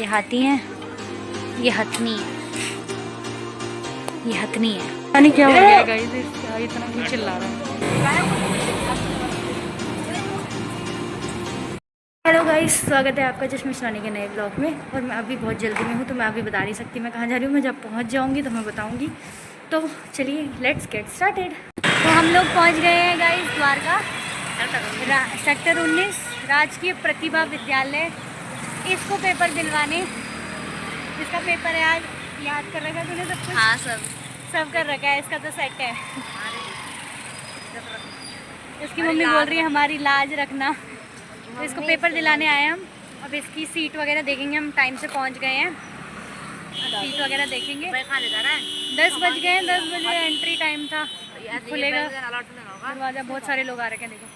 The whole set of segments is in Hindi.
ये हाथी है, ये हथनी है, ये हथनी है। पता नहीं क्या हो गया गाइस, इतना क्यों चिल्ला रहा है। हेलो गाइस, स्वागत है आपका चश्मे चलाने के नए ब्लॉग में। और मैं अभी बहुत जल्दी में हूँ तो मैं अभी बता नहीं सकती मैं कहाँ जा रही हूँ। मैं जब पहुँच जाऊँगी तो मैं बताऊँगी। तो चलिए लेट्स गेट स्टार्टेड। तो हम लोग पहुँच गए हैं गाइस द्वारका सेक्टर 19 राजकीय प्रतिभा विद्यालय। इसको पेपर दिलवाने, इसका पेपर है आज। याद कर रखा है तूने सब कुछ? हाँ, सब कर रखा है। इसका तो सेट है। इसकी मम्मी बोल रही है हमारी लाज रखना। तो इसको पेपर दिलाने आए हम। अब इसकी सीट वगैरह देखेंगे। हम टाइम से पहुंच गए हैं। सीट वगैरह देखेंगे। 10 बज गए हैं। 10 बजे एंट्री टाइम था। खुलेगा दरवाजा। बहुत सारे लोग आ रखे हैं। देखो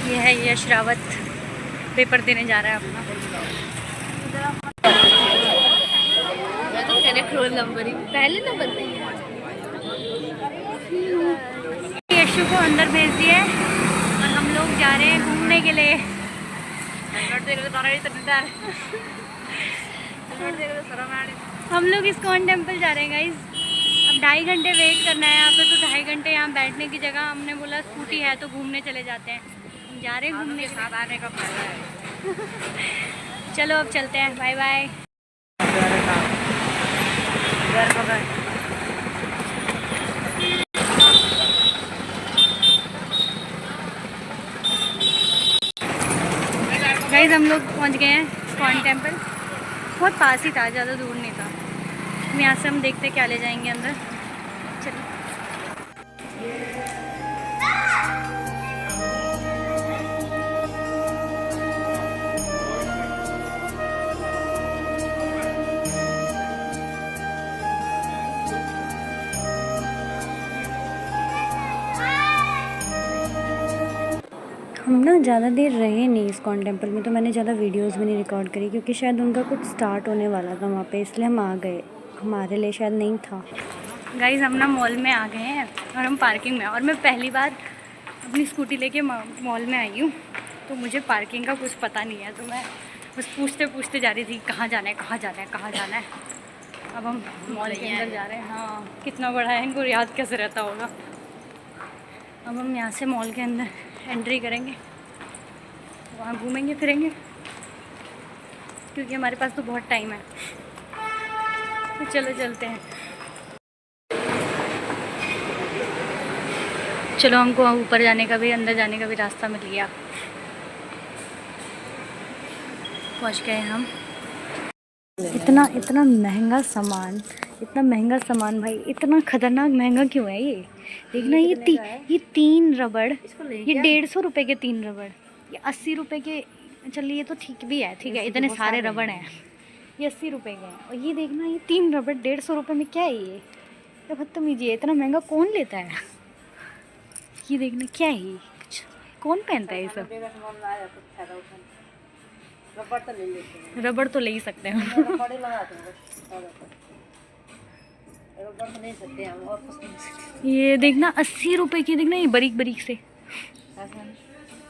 ये है यश रावत, पेपर देने जा रहा है अपना। पहले नंबर पे यशु को अंदर भेज दिया और हम लोग जा रहे हैं घूमने के लिए। हम लोग इस्कॉन टेम्पल जा रहे हैं गाइस। अब 2.5 घंटे वेट करना है यहाँ पे। तो 2.5 घंटे यहाँ बैठने की जगह हमने बोला स्कूटी है तो घूमने चले जाते हैं। हम जा रहे हैं घूमने के साथ आने का फायदा है। चलो अब चलते हैं। Bye bye. गाइस हम लोग पहुंच गए हैं इस्कॉन टेम्पल। बहुत पास ही था, ज़्यादा दूर नहीं था। यहाँ से हम देखते क्या ले जाएंगे अंदर। चलो हम ना ज़्यादा देर रहे नहीं इस्कॉन टेम्पल में। तो मैंने ज़्यादा वीडियोस भी नहीं रिकॉर्ड करी क्योंकि शायद उनका कुछ स्टार्ट होने वाला था वहाँ पे, इसलिए हम आ गए। हमारे लिए शायद नहीं था। गाइस हम ना मॉल में आ गए हैं और हम पार्किंग में। और मैं पहली बार अपनी स्कूटी लेके मॉल में आई हूँ तो मुझे पार्किंग का कुछ पता नहीं है। तो मैं बस पूछते पूछते जा रही थी कहाँ जाना है, कहाँ जाना है, कहाँ जाना है। अब हम मॉल के अंदर जा रहे हैं। हाँ, कितना बड़ा है, इनको याद कैसे रहता होगा। अब हम यहाँ से मॉल के अंदर एंट्री करेंगे, वहाँ घूमेंगे फिरेंगे क्योंकि हमारे पास तो बहुत टाइम है। तो चलो चलते हैं। चलो हमको ऊपर जाने का भी, अंदर जाने का भी रास्ता मिल गया। पहुँच गए हम। इतना महंगा सामान, इतना महंगा सामान भाई। इतना खतरनाक महंगा क्यों है ये? देखना ये 3 रबड़, ये 150 रुपये के 3 रबड़। ये 80 रुपये के। चलिए ये तो ठीक भी है, ठीक है। इतने सारे रबड़ हैं, ये 80 रुपये के हैं। और ये देखना ये 3 रबड़ 150 रुपये में। क्या है ये? क्या बदतमीजी है, इतना महंगा कौन लेता है? ये देखना क्या है ये, कौन पहनता है ये सब? रबड़ तो ले ही सकते हैं। ये देखना 80 रुपए की। देखना ये बारीक बारीक से।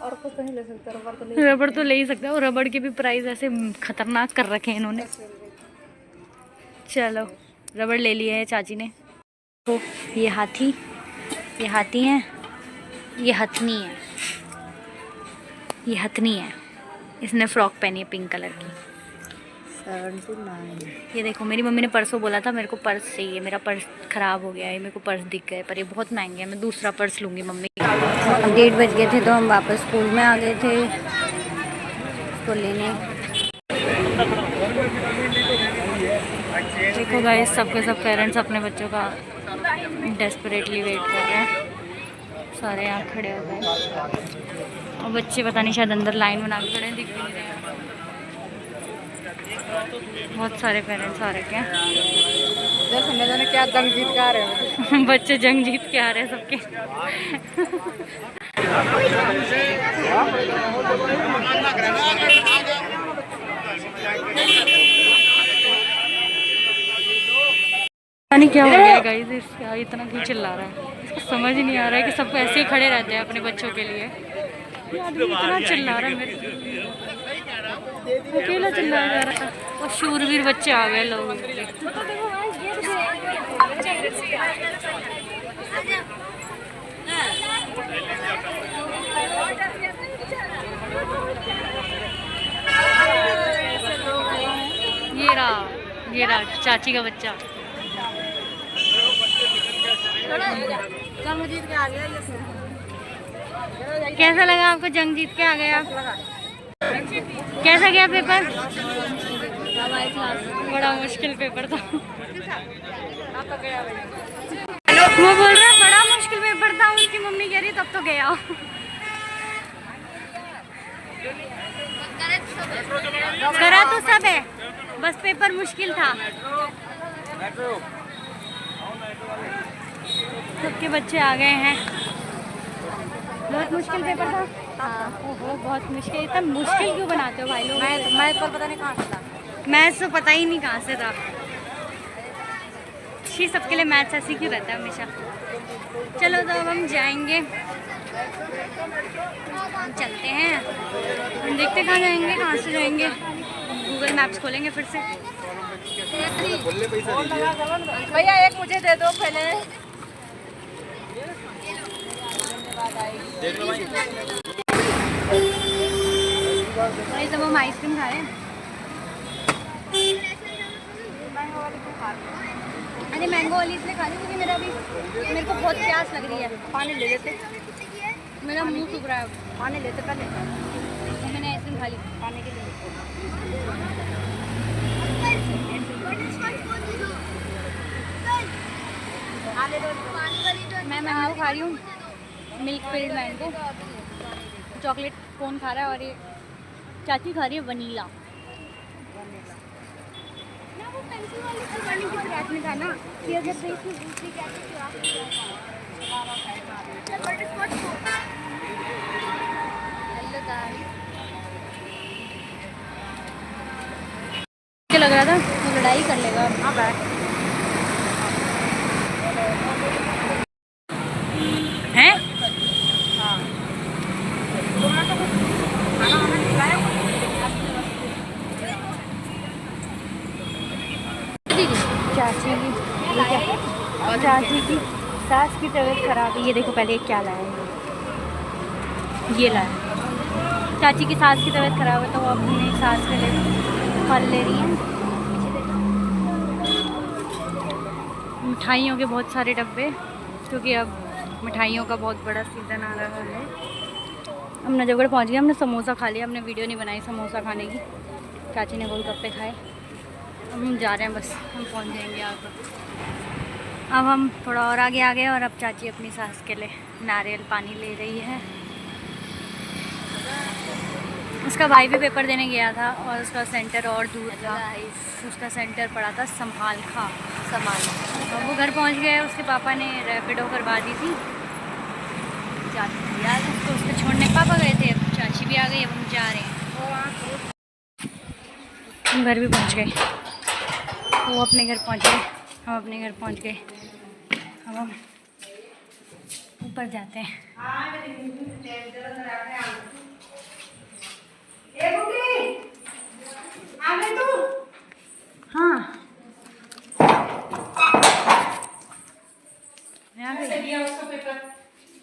और कुछ नहीं ले सकते, रबड़ तो ले ही सकते हैं। और रबड़ के भी प्राइस ऐसे खतरनाक कर रखे हैं इन्होंने। चलो रबड़ ले लिए है चाची ने। तो ये हाथी है, ये हथनी है, ये हथनी है। इसने फ्रॉक पहनी है पिंक कलर की। 79। ये देखो मेरी मम्मी ने परसों बोला था मेरे को पर्स चाहिए, मेरा पर्स ख़राब हो गया है। मेरे को पर्स दिख गए पर ये बहुत महंगे हैं। मैं दूसरा पर्स लूँगी मम्मी। 1:30 बज गए थे तो हम वापस स्कूल में आ गए थे तो लेने। देखो गाइस सबके सब पेरेंट्स अपने बच्चों का डेस्परेटली वेट कर रहे हैं। सारे यहाँ खड़े हो गए और बच्चे पता नहीं शायद अंदर लाइन बना के खड़े हैं, दिख भी नहीं रहे हैं। बहुत सारे पेरेंट्स आ रखे हैं। क्या जंग जीत के आ रहे हैं। बच्चे जंग जीत के आ रहे हैं सबके। नहीं क्या हो गया गाइस, इतना क्यों चिल्ला रहा है? इसको समझ ही नहीं आ रहा है कि सबको ऐसे ही खड़े रहते हैं अपने बच्चों के लिए। ये आदमी इतना चिल्ला रहा है मेरे, अकेला चिल्लाया जा रहा था। और शूरवीर बच्चे आ गए लोगों के। ये रहा चाची का बच्चा। कैसा लगा आपको? जंग जीत के आ गया। कैसा गया पेपर? बड़ा मुश्किल पेपर था। वो बोल रहा है बड़ा मुश्किल पेपर था, उनकी मम्मी कह रही तब तो गया। करा तो सब है, बस पेपर मुश्किल था। सबके बच्चे आ गए हैं। बहुत मुश्किल पेपर था। ओहो बहुत मुश्किल। इतना मुश्किल क्यों बनाते हो भाई लोग? मैं तो पता नहीं कहाँ से था। मैथ्स तो पता ही नहीं कहाँ से था। शी सबके लिए मैथ्स ऐसी क्यों रहता है हमेशा। चलो तो अब हम जाएंगे, चलते हैं। हम देखते कहाँ जाएंगे, कहाँ से जाएंगे। गूगल मैप्स खोलेंगे फिर से। भैया एक मुझे दे दो पहले। भाई तब हम आइसक्रीम खा रहे हैं। अरे मैंगो वाली इसलिए खा रही क्योंकि मेरे को बहुत प्यास लग रही है। पानी ले लेते, मेरा मुंह सूख रहा है। पानी लेते पहले। तो मैंने आइसक्रीम खा ली पानी के लिए। मैं मैंगो खा रही हूँ, मिल्क फिल्ड मैंगो। चॉकलेट कौन खा रहा है और ये चाची खा रही है वनीला। में था ना कि अगर दूसरी लग रहा था वो लड़ाई कर लेगा। हाँ बैठ हैं। हाँ चाची की सास की तबीयत खराब है। ये देखो पहले क्या लाया है, ये लाया। चाची की सास की तबीयत खराब है तो वो अपनी सास के लिए फल ले रही है। मिठाइयों के बहुत सारे डब्बे, क्योंकि अब मिठाइयों का बहुत बड़ा सीज़न आ रहा है। हम नजफगढ़ पहुंच गए। हमने समोसा खा लिया। हमने वीडियो नहीं बनाई समोसा खाने की। चाची ने गोलगप्पे खाए। हम जा रहे हैं, बस हम पहुंच जाएंगे आगे। अब हम थोड़ा और आगे आ गए और अब चाची अपनी सास के लिए नारियल पानी ले रही है। उसका भाई भी पेपर देने गया था और उसका सेंटर और दूर था। उसका सेंटर पड़ा था संभाल। अब वो घर पहुंच गए। उसके पापा ने रैपिडो करवा दी थी। चाची यार उसको उसको छोड़ने पापा गए थे। अब चाची भी आ गई। अब हम जा रहे हैं। हम घर भी पहुंच गए। वो अपने घर पहुंच गए, हम अपने घर पहुंच गए। अब हम ऊपर जाते हैं। हाँ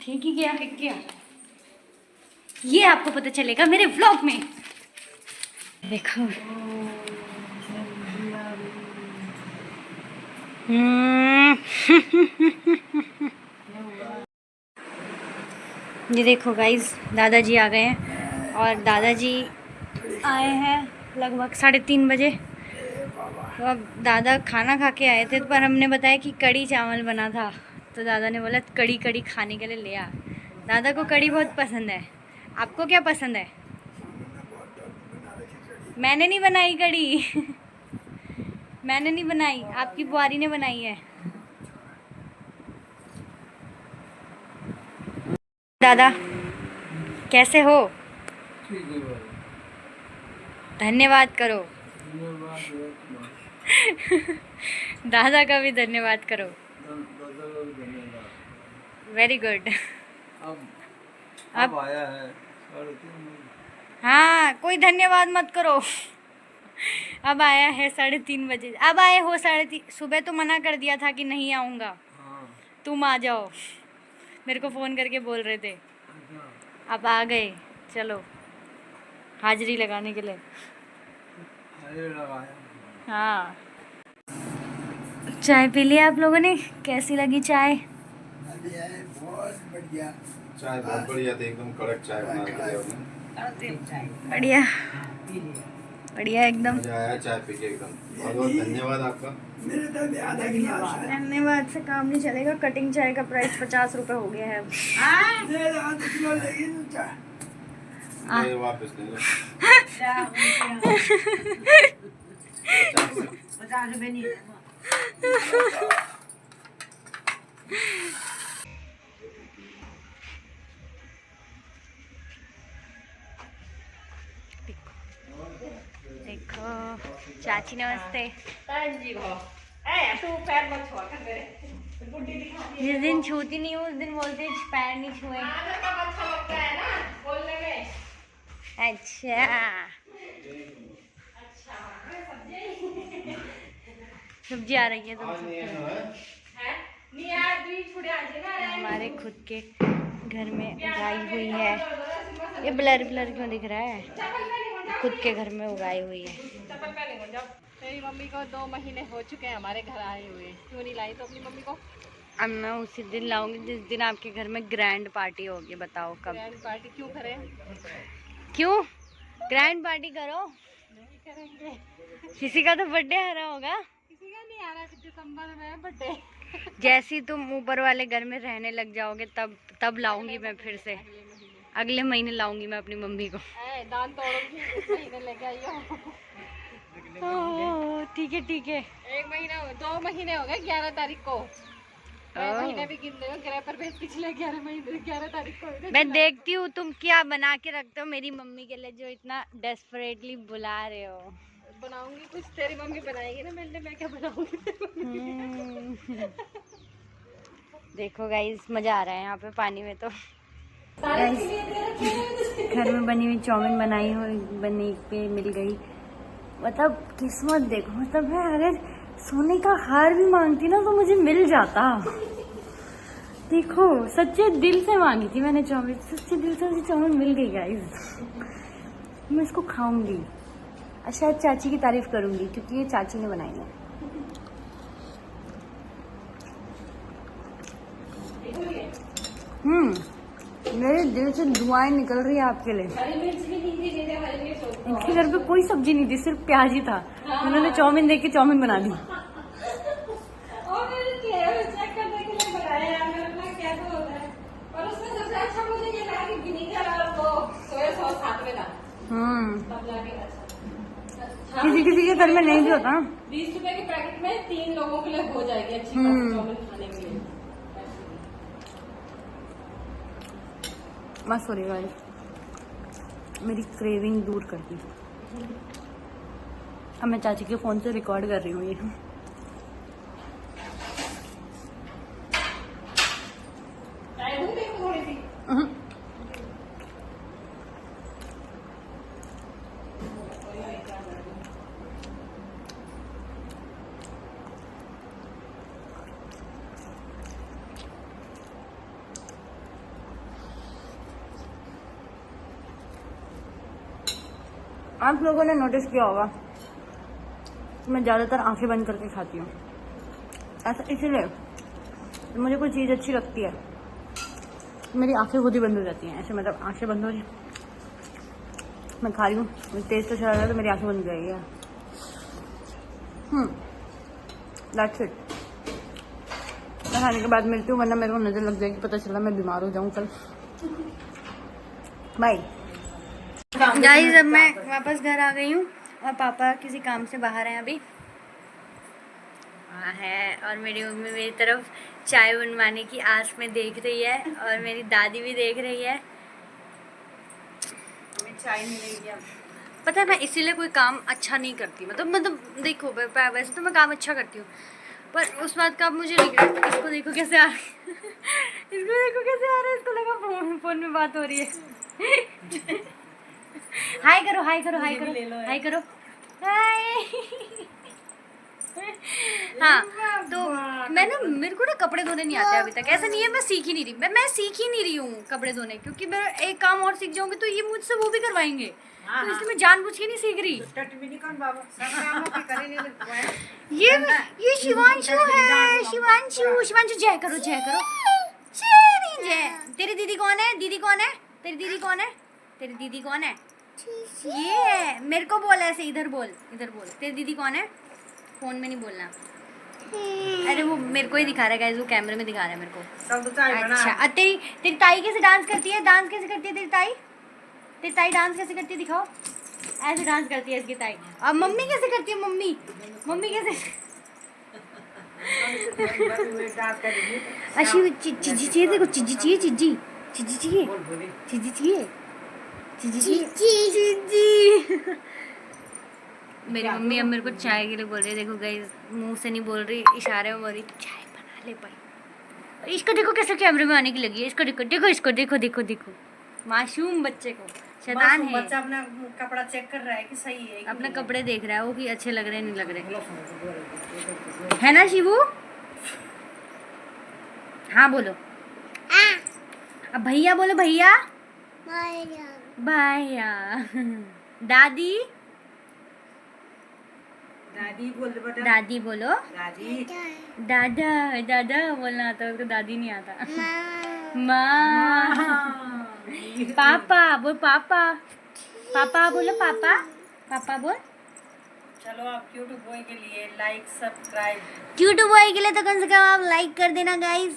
ठीक ही गया। ये आपको पता चलेगा मेरे व्लॉग में। देखो ये देखो गाइस, दादाजी आ गए हैं। और दादाजी आए हैं लगभग 3:30 बजे। तो अब दादा खाना खा के आए थे, पर हमने बताया कि कड़ी चावल बना था। तो दादा ने बोला कड़ी खाने के लिए ले आ। दादा को कड़ी बहुत पसंद है। आपको क्या पसंद है? मैंने नहीं बनाई कड़ी। मैंने नहीं बनाई, आपकी बुआरी ने बनाई है। दादा कैसे हो? धन्यवाद करो। दादा का भी धन्यवाद करो। Very good. अब आया है हाँ, कोई धन्यवाद मत करो। अब आया है 3:30 बजे, अब आए हो 3:30। सुबह तो मना कर दिया था कि नहीं आऊँगा, तुम आ जाओ, मेरे को फ़ोन करके बोल रहे थे। अब आ गए, चलो हाजिरी लगाने के लिए। हाँ, चाय पी लिया आप लोगों ने? कैसी लगी चाय? बहुत बढ़िया चाय, बहुत बढ़िया थी, एकदम कड़क चाय बना के दिया आपने। बढ़िया बढ़िया एकदम। मजा आया चाय पी के एकदम। बहुत बहुत धन्यवाद आपका। मेरे तो भी आधा गिलास है। धन्यवाद से काम नहीं चलेगा। कटिंग चाय का प्राइस 50 रुपए हो गया है अब। मेरे आधा किलो लेगी तो चाय। ये वापस ले लो। 50 रुपए नहीं है। देखो चाची, नमस्ते। जिस दिन छूती नहीं हूँ उस दिन बोलते पैर नहीं छुए। अच्छा सब्जी आ रही है तो हमारे खुद के घर में उगाई हुई है। ये ब्लर ब्लर क्यों दिख रहा है? खुद के घर में उगाई हुई है। मेरी मम्मी को 2 महीने हो चुके हैं हमारे घर आए हुए, क्यों नहीं लाई तो अपनी मम्मी को? अब मैं उसी दिन लाऊंगी जिस दिन आपके घर में ग्रैंड पार्टी होगी। बताओ कब? ग्रैंड पार्टी क्यों करें? क्यों ग्रैंड पार्टी करो? नहीं करेंगे। किसी का तो बर्थडे आ रहा होगा। किसी का नहीं आ रहा, दिसंबर में बर्थडे। जैसे तुम ऊपर वाले घर में रहने लग जाओगे तब लाऊंगी मैं फिर से। अगले महीने लाऊंगी मैं अपनी मम्मी को। दान तोड़ूंगी, इस महीने लेके आइयो। ठीक है ठीक है। 1 महीना 2 महीने हो गए 11 तारीख को। 1 महीने भी गिन रहे हो, ग्रह पर पिछले 11 महीने 11 तारीख को। मैं देखती हूँ तुम क्या बना के रखते हो मेरी मम्मी के लिए जो इतना डेस्परेटली बुला रहे हो। बनाऊंगी कुछ, तेरी मम्मी बनाएगी ना, मैं क्या बनाऊंगी? देखो गाइस, मजा आ रहा है यहाँ पे पानी में। तो गाइस घर में बनी हुई चाउमीन बनी पे मिल गई। मतलब किस्मत देखो, मतलब मैं अगर सोने का हार भी मांगती ना तो मुझे मिल जाता। देखो सच्चे दिल से मांगी थी मैंने चाउमीन, सच्चे दिल से मुझे चाउमीन मिल गई गाइस। मैं इसको खाऊंगी और शायद चाची की तारीफ करूंगी क्योंकि ये चाची ने बनाई है। मेरे दिल से दुआएं निकल रही है आपके लिए। इनके घर पे कोई सब्जी नहीं थी, सिर्फ प्याज ही था। उन्होंने चाउमीन देख के चाउमीन बना दी। किसी के घर में नहीं भी होता। 20 रुपए के पैकेट में 3 लोगों के लिए हो जाएगी अच्छी चाउमीन खाने के लिए। मैं सॉरी गाइस, मेरी क्रेविंग दूर कर दी। अब मैं चाची के फोन से रिकॉर्ड कर रही हूँ ये। आप लोगों ने नोटिस किया होगा कि मैं ज़्यादातर आंखें बंद करके खाती हूँ। ऐसा इसीलिए मुझे कोई चीज़ अच्छी लगती है मेरी आंखें खुद ही बंद हो जाती हैं। ऐसे मतलब आंखें बंद हो रही, मैं खा रही हूँ, तेज तो चला रहा है तो मेरी आंखें बंद हो जाएगी। That's it. मैं खाने के बाद मिलती हूँ, वरना मेरे को नज़र लग जाएगी, पता चला मैं बीमार हो जाऊँ कल। बाय गाइस, अब मैं वापस घर आ गई हूँ और पापा किसी काम से बाहर हैं अभी। है और मेरी मम्मी मेरी तरफ चाय बनवाने की आस में देख रही है और मेरी दादी भी देख रही है। हमें चाय मिलेगी अब। पता है मैं इसीलिए कोई काम अच्छा नहीं करती, मतलब देखो वैसे तो मैं काम अच्छा करती हूँ पर उस बात का मुझे इसको देखो कैसे आ रहा है। इसको देखो कैसे आ रहा है, इसको लगा फोन में बात हो रही है। हाय करो हाय करो हाय करो हाय करो हाय। हाँ तो मैं ना मेरे को ना कपड़े धोने नहीं आते अभी तक। ऐसा नहीं है मैं सीख ही नहीं रही, मैं सीख ही नहीं रही हूँ कपड़े धोने, क्योंकि मैं एक काम और सीख जाऊंगी तो ये मुझसे वो भी करवाएंगे। तो इसलिए मैं जानबूझ के नहीं सीख रही। ये शिवांशु है, शिवांशु शिवांशु जय करो जय करो जय जय। तेरी दीदी कौन है? दीदी कौन है? तेरी दीदी कौन है? तेरी दीदी कौन है? ये मेरे को बोल ऐसे, इधर बोल इधर बोल। तेरी दीदी कौन है? फोन में नहीं बोलना। अरे वो मेरे को ही दिखा रहा है गाइस, वो कैमरे में दिखा रहा है मेरे को। अच्छा तेरी तेरी ताई कैसे डांस करती है? डांस कैसे करती है तेरी ताई? तेरी ताई डांस कैसे करती है दिखाओ। ऐसे डांस करती है इसकी ताई। अब मम्मी कैसे करती है? मम्मी मम्मी कैसे? अच्छी चीजी चाहिए देखो, चीजी चाहिए, चीजी चीजी चाहिए, चीजी चाहिए, चीजी चीजी। मेरी मम्मी अब मेरे को चाय के लिए बोल रही है। देखो गाइस मुंह से नहीं बोल रही, इशारे में बोल रही चाय बना ले भाई। इसको देखो कैसे कैमरे में आने की लगी है। इसको देखो देखो इसको देखो देखो देखो मासूम बच्चे को, शैतान है। बच्चा अपना कपड़ा चेक कर रहा है कि सही है कि अपने कपड़े देख रहा है वो कि अच्छे लग रहे हैं नहीं लग रहे, है ना शिवू? हाँ बोलो। अब भैया बोलो, भैया भैया। दादी दादी बोल दे बेटा। दादी बोलो। दादी दादा दादा बोलना आता है उसको, दादी नहीं आता। माँ। पापा बोल, पापा पापा बोलो, पापा पापा बोल। चलो आप क्यूट बॉय के लिए लाइक सब्सक्राइब क्यूट बॉय के लिए तो कम से कम आप लाइक कर देना गाइस।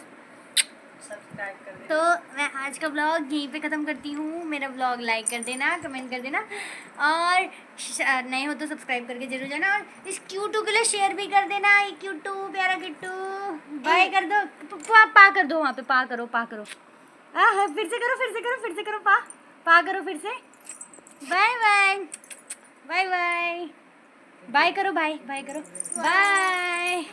सब्सक्राइब कर देना। तो मैं आज का ब्लॉग यहीं पे ख़त्म करती हूँ। मेरा ब्लॉग लाइक कर देना, कमेंट कर देना, और नए हो तो सब्सक्राइब करके जरूर जाना, और इस क्यूटू के लिए शेयर भी कर देना। ये क्यूटू प्यारा किट्टू बाय कर दो, पा कर दो वहाँ पे, पा करो पा करो। फिर से करो फिर से करो फिर से करो, पा करो फिर से। Bye bye bye bye bye करो, बाय बाय करो, बाय।